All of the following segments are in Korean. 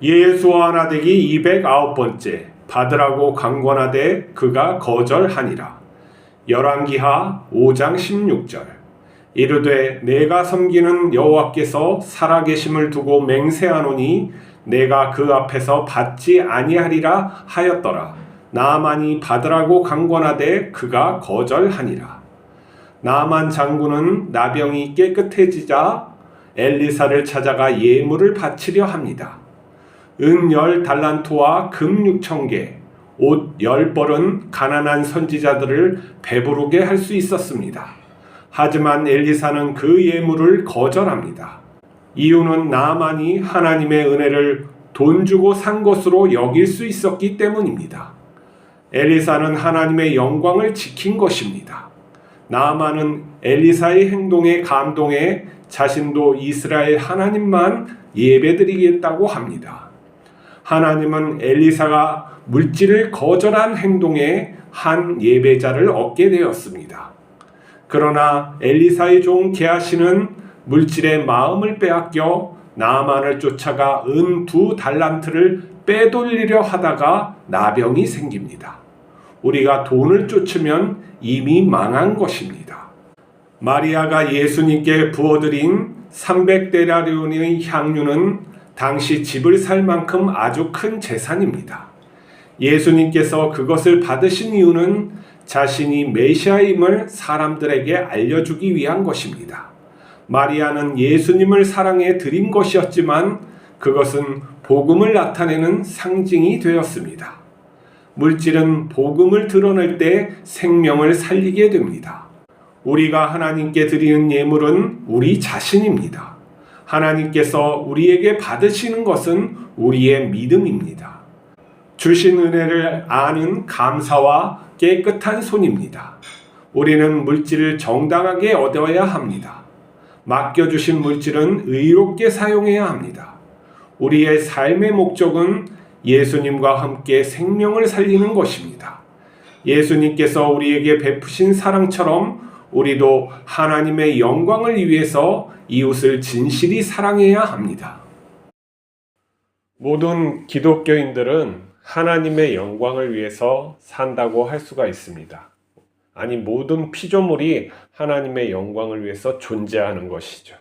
예수와 나되기 209번째 받으라고 강권하되 그가 거절하니라. 열왕기하 5장 16절. 이르되 내가 섬기는 여호와께서 살아계심을 두고 맹세하노니 내가 그 앞에서 받지 아니하리라 하였더라. 나아만이 받으라고 강권하되 그가 거절하니라. 나아만 장군은 나병이 깨끗해지자 엘리사를 찾아가 예물을 바치려 합니다. 은 10달란트와 금 6,000개, 옷 10벌은 가난한 선지자들을 배부르게 할 수 있었습니다. 하지만 엘리사는 그 예물을 거절합니다. 이유는 나아만이 하나님의 은혜를 돈 주고 산 것으로 여길 수 있었기 때문입니다. 엘리사는 하나님의 영광을 지킨 것입니다. 나아만은 엘리사의 행동에 감동해 자신도 이스라엘 하나님만 예배드리겠다고 합니다. 하나님은 엘리사가 물질을 거절한 행동에 한 예배자를 얻게 되었습니다. 그러나 엘리사의 종 게하시는 물질의 마음을 빼앗겨 나아만을 쫓아가 은 2달란트를 빼돌리려 하다가 나병이 생깁니다. 우리가 돈을 쫓으면 이미 망한 것입니다. 마리아가 예수님께 부어드린 300데나리온의 향유는 당시 집을 살 만큼 아주 큰 재산입니다. 예수님께서 그것을 받으신 이유는 자신이 메시아임을 사람들에게 알려주기 위한 것입니다. 마리아는 예수님을 사랑해 드린 것이었지만 그것은 복음을 나타내는 상징이 되었습니다. 물질은 복음을 드러낼 때 생명을 살리게 됩니다. 우리가 하나님께 드리는 예물은 우리 자신입니다. 하나님께서 우리에게 받으시는 것은 우리의 믿음입니다. 주신 은혜를 아는 감사와 깨끗한 손입니다. 우리는 물질을 정당하게 얻어야 합니다. 맡겨주신 물질은 의롭게 사용해야 합니다. 우리의 삶의 목적은 예수님과 함께 생명을 살리는 것입니다. 예수님께서 우리에게 베푸신 사랑처럼 우리도 하나님의 영광을 위해서 이웃을 진실이 사랑해야 합니다. 모든 기독교인들은 하나님의 영광을 위해서 산다고 할 수가 있습니다. 아니, 모든 피조물이 하나님의 영광을 위해서 존재하는 것이죠.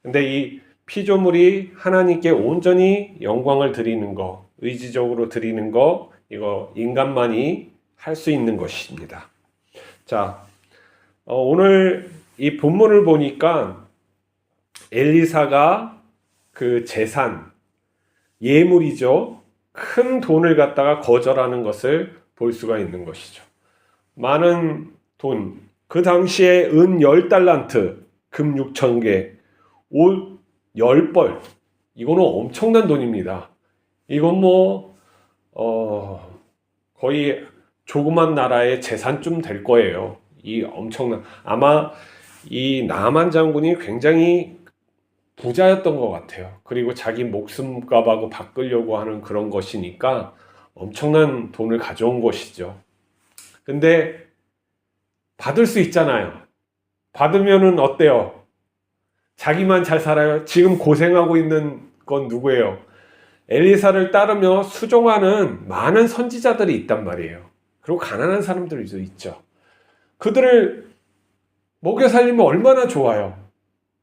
근데 이 피조물이 하나님께 온전히 영광을 드리는 거, 의지적으로 드리는 거, 이거 인간만이 할 수 있는 것입니다. 자, 오늘 이 본문을 보니까 엘리사가 그 재산, 예물이죠. 큰 돈을 갖다가 거절하는 것을 볼 수가 있는 것이죠. 많은 돈, 그 당시에 은 10달란트, 금 6,000개, 옷 10벌, 이거는 엄청난 돈입니다. 이건 거의 조그만 나라의 재산쯤 될 거예요. 이 엄청난, 아마 이 나만 장군이 굉장히 부자였던 것 같아요. 그리고 자기 목숨값하고 바꾸려고 하는 그런 것이니까 엄청난 돈을 가져온 것이죠. 근데 받을 수 있잖아요. 받으면은 어때요? 자기만 잘 살아요? 지금 고생하고 있는 건 누구예요? 엘리사를 따르며 수종하는 많은 선지자들이 있단 말이에요. 그리고 가난한 사람들도 있죠. 그들을 먹여 살리면 얼마나 좋아요.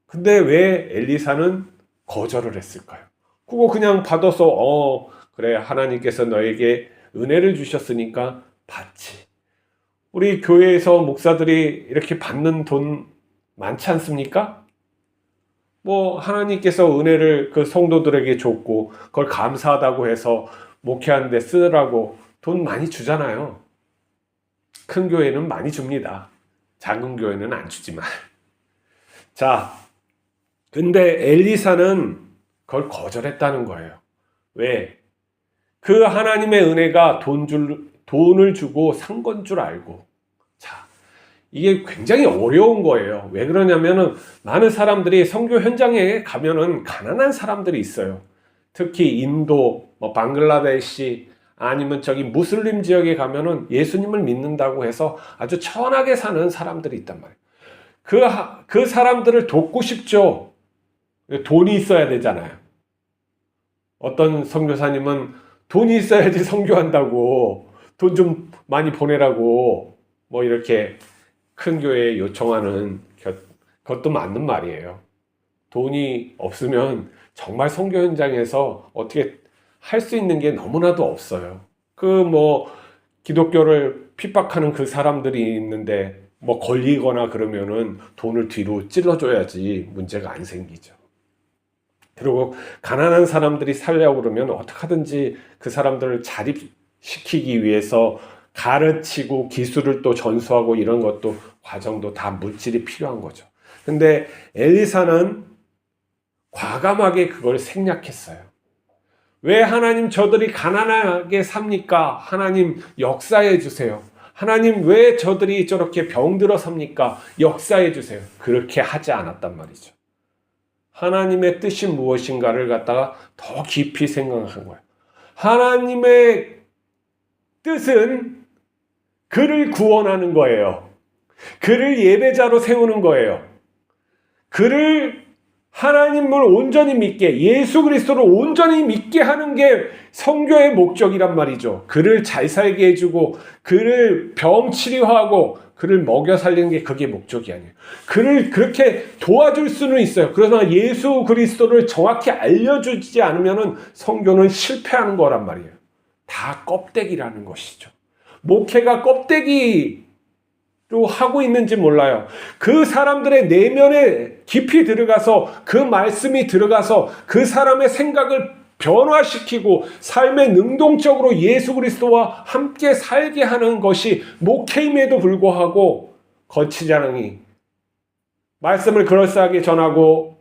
근데 왜 엘리사는 거절을 했을까요? 그거 그냥 받아서 그래, 하나님께서 너에게 은혜를 주셨으니까 받지. 우리 교회에서 목사들이 이렇게 받는 돈 많지 않습니까? 하나님께서 은혜를 그 성도들에게 줬고 그걸 감사하다고 해서 목회하는 데 쓰라고 돈 많이 주잖아요. 큰 교회는 많이 줍니다. 작은 교회는 안 주지만. 자, 근데 엘리사는 그걸 거절했다는 거예요. 왜? 그 하나님의 은혜가 돈을 주고 산 건 줄 알고. 자, 이게 굉장히 어려운 거예요. 왜 그러냐면은 많은 사람들이 선교 현장에 가면은 가난한 사람들이 있어요. 특히 인도, 방글라데시, 아니면 저기 무슬림 지역에 가면은 예수님을 믿는다고 해서 아주 천하게 사는 사람들이 있단 말이에요. 그 사람들을 돕고 싶죠. 돈이 있어야 되잖아요. 어떤 선교사님은 돈이 있어야지 선교한다고, 돈 좀 많이 보내라고 뭐 이렇게 큰 교회에 요청하는 그것도 맞는 말이에요. 돈이 없으면 정말 선교 현장에서 어떻게 할 수 있는 게 너무나도 없어요. 그 뭐 기독교를 핍박하는 그 사람들이 있는데 뭐 걸리거나 그러면은 돈을 뒤로 찔러줘야지 문제가 안 생기죠. 그리고 가난한 사람들이 살려고 그러면 어떻게 하든지 그 사람들을 자립시키기 위해서 가르치고 기술을 또 전수하고 이런 것도 과정도 다 물질이 필요한 거죠. 근데 엘리사는 과감하게 그걸 생략했어요. 왜 하나님 저들이 가난하게 삽니까? 하나님 역사해 주세요. 하나님 왜 저들이 저렇게 병들어 삽니까? 역사해 주세요. 그렇게 하지 않았단 말이죠. 하나님의 뜻이 무엇인가를 갖다가 더 깊이 생각한 거예요. 하나님의 뜻은 그를 구원하는 거예요. 그를 예배자로 세우는 거예요. 그를 하나님을 온전히 믿게, 예수 그리스도를 온전히 믿게 하는 게 선교의 목적이란 말이죠. 그를 잘 살게 해주고 그를 병 치료하고 그를 먹여 살리는 게 그게 목적이 아니에요. 그를 그렇게 도와줄 수는 있어요. 그러나 예수 그리스도를 정확히 알려주지 않으면 선교는 실패하는 거란 말이에요. 다 껍데기라는 것이죠. 목회가 껍데기로 하고 있는지 몰라요. 그 사람들의 내면에 깊이 들어가서 그 말씀이 들어가서 그 사람의 생각을 변화시키고 삶의 능동적으로 예수 그리스도와 함께 살게 하는 것이 목회임에도 불구하고 거치지 않으니 말씀을 그럴싸하게 전하고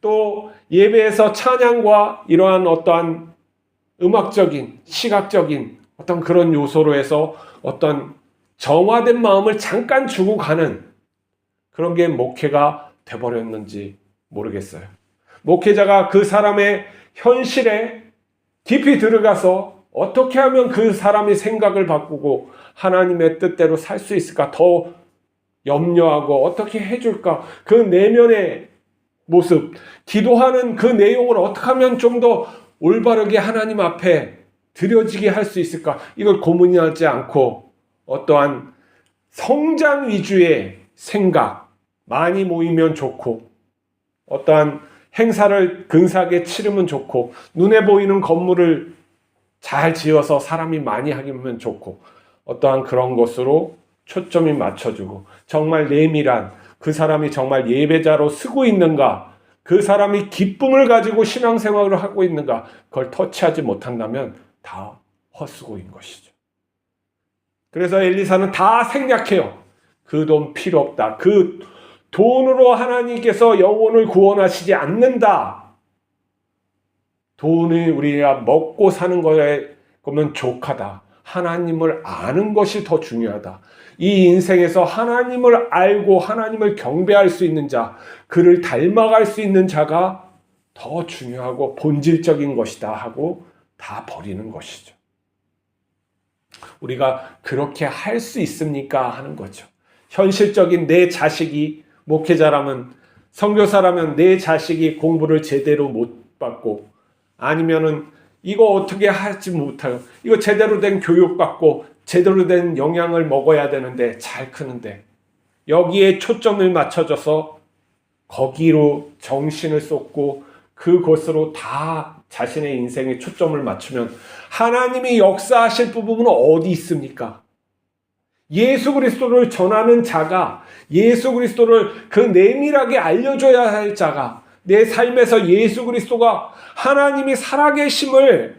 또 예배에서 찬양과 이러한 어떠한 음악적인 시각적인 어떤 그런 요소로 해서 어떤 정화된 마음을 잠깐 주고 가는 그런 게 목회가 돼버렸는지 모르겠어요. 목회자가 그 사람의 현실에 깊이 들어가서 어떻게 하면 그 사람의 생각을 바꾸고 하나님의 뜻대로 살 수 있을까 더 염려하고 어떻게 해줄까 그 내면의 모습 기도하는 그 내용을 어떻게 하면 좀 더 올바르게 하나님 앞에 드려지게 할 수 있을까 이걸 고민하지 않고 어떠한 성장 위주의 생각 많이 모이면 좋고 어떠한 행사를 근사하게 치르면 좋고 눈에 보이는 건물을 잘 지어서 사람이 많이 하면 좋고 어떠한 그런 것으로 초점이 맞춰주고 정말 내밀한 그 사람이 정말 예배자로 쓰고 있는가 그 사람이 기쁨을 가지고 신앙생활을 하고 있는가 그걸 터치하지 못한다면 다 헛수고인 것이죠. 그래서 엘리사는 다 생략해요. 그 돈 필요 없다. 그 돈으로 하나님께서 영혼을 구원하시지 않는다. 돈이 우리가 먹고 사는 거에 보면 족하다. 하나님을 아는 것이 더 중요하다. 이 인생에서 하나님을 알고 하나님을 경배할 수 있는 자, 그를 닮아갈 수 있는 자가 더 중요하고 본질적인 것이다 하고 다 버리는 것이죠. 우리가 그렇게 할 수 있습니까? 하는 거죠. 현실적인 내 자식이 목회자라면 선교사라면 내 자식이 공부를 제대로 못 받고 아니면은 이거 어떻게 하지 못해요. 이거 제대로 된 교육 받고 제대로 된 영양을 먹어야 되는데 잘 크는데 여기에 초점을 맞춰줘서 거기로 정신을 쏟고 그곳으로 다 자신의 인생에 초점을 맞추면 하나님이 역사하실 부분은 어디 있습니까? 예수 그리스도를 전하는 자가 예수 그리스도를 그 내밀하게 알려줘야 할 자가 내 삶에서 예수 그리스도가 하나님이 살아계심을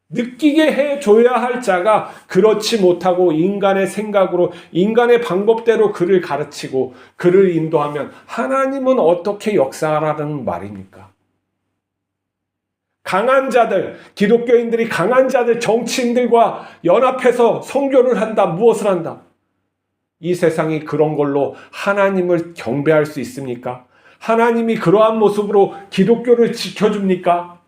느끼게 해줘야 할 자가 그렇지 못하고 인간의 생각으로 인간의 방법대로 그를 가르치고 그를 인도하면 하나님은 어떻게 역사하라는 말입니까? 강한 자들, 기독교인들이 강한 자들, 정치인들과 연합해서 선교를 한다. 무엇을 한다? 이 세상이 그런 걸로 하나님을 경배할 수 있습니까? 하나님이 그러한 모습으로 기독교를 지켜줍니까?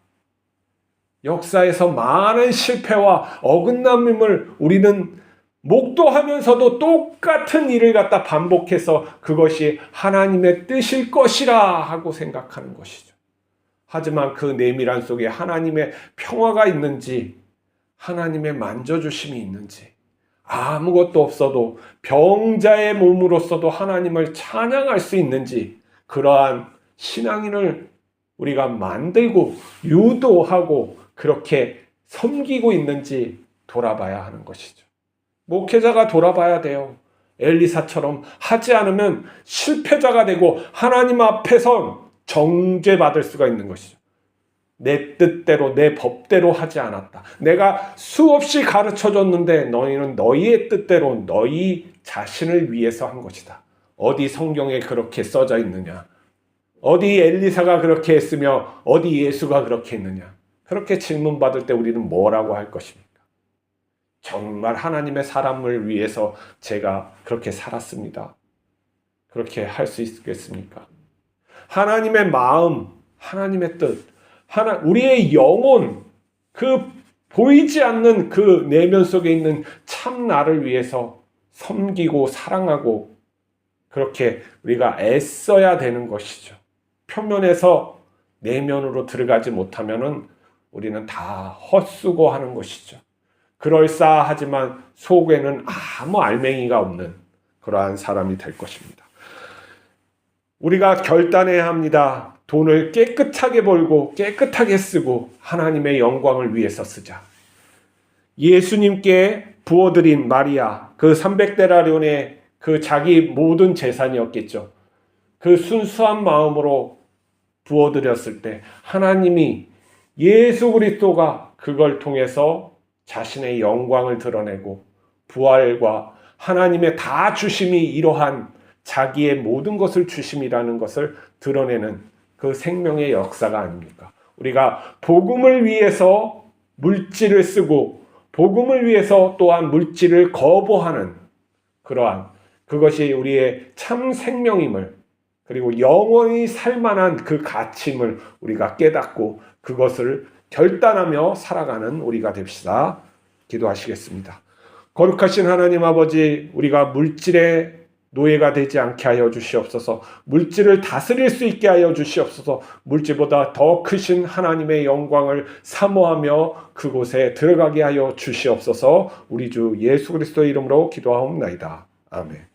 역사에서 많은 실패와 어긋남을 우리는 목도하면서도 똑같은 일을 갖다 반복해서 그것이 하나님의 뜻일 것이라 하고 생각하는 것이죠. 하지만 그 내밀한 속에 하나님의 평화가 있는지, 하나님의 만져주심이 있는지, 아무것도 없어도 병자의 몸으로서도 하나님을 찬양할 수 있는지, 그러한 신앙인을 우리가 만들고 유도하고 그렇게 섬기고 있는지 돌아봐야 하는 것이죠. 목회자가 돌아봐야 돼요. 엘리사처럼 하지 않으면 실패자가 되고 하나님 앞에선 정죄받을 수가 있는 것이죠. 내 뜻대로 내 법대로 하지 않았다. 내가 수없이 가르쳐줬는데 너희는 너희의 뜻대로 너희 자신을 위해서 한 것이다. 어디 성경에 그렇게 써져 있느냐? 어디 엘리사가 그렇게 했으며 어디 예수가 그렇게 했느냐? 그렇게 질문받을 때 우리는 뭐라고 할 것입니까? 정말 하나님의 사람을 위해서 제가 그렇게 살았습니다. 그렇게 할 수 있겠습니까? 하나님의 마음, 하나님의 뜻, 우리의 영혼, 그 보이지 않는 그 내면 속에 있는 참 나를 위해서 섬기고 사랑하고 그렇게 우리가 애써야 되는 것이죠. 표면에서 내면으로 들어가지 못하면은 우리는 다 헛수고하는 것이죠. 그럴싸하지만 속에는 아무 알맹이가 없는 그러한 사람이 될 것입니다. 우리가 결단해야 합니다. 돈을 깨끗하게 벌고 깨끗하게 쓰고 하나님의 영광을 위해서 쓰자. 예수님께 부어드린 마리아, 그 300데나리온의 그 자기 모든 재산이었겠죠. 그 순수한 마음으로 부어드렸을 때 하나님이 예수 그리스도가 그걸 통해서 자신의 영광을 드러내고 부활과 하나님의 다 주심이 이러한 자기의 모든 것을 주심이라는 것을 드러내는 그 생명의 역사가 아닙니까? 우리가 복음을 위해서 물질을 쓰고 복음을 위해서 또한 물질을 거부하는 그러한 그것이 우리의 참 생명임을 그리고 영원히 살만한 그 가치임을 우리가 깨닫고 그것을 결단하며 살아가는 우리가 됩시다. 기도하시겠습니다. 거룩하신 하나님 아버지, 우리가 물질의 노예가 되지 않게 하여 주시옵소서. 물질을 다스릴 수 있게 하여 주시옵소서. 물질보다 더 크신 하나님의 영광을 사모하며 그곳에 들어가게 하여 주시옵소서. 우리 주 예수 그리스도의 이름으로 기도하옵나이다. 아멘.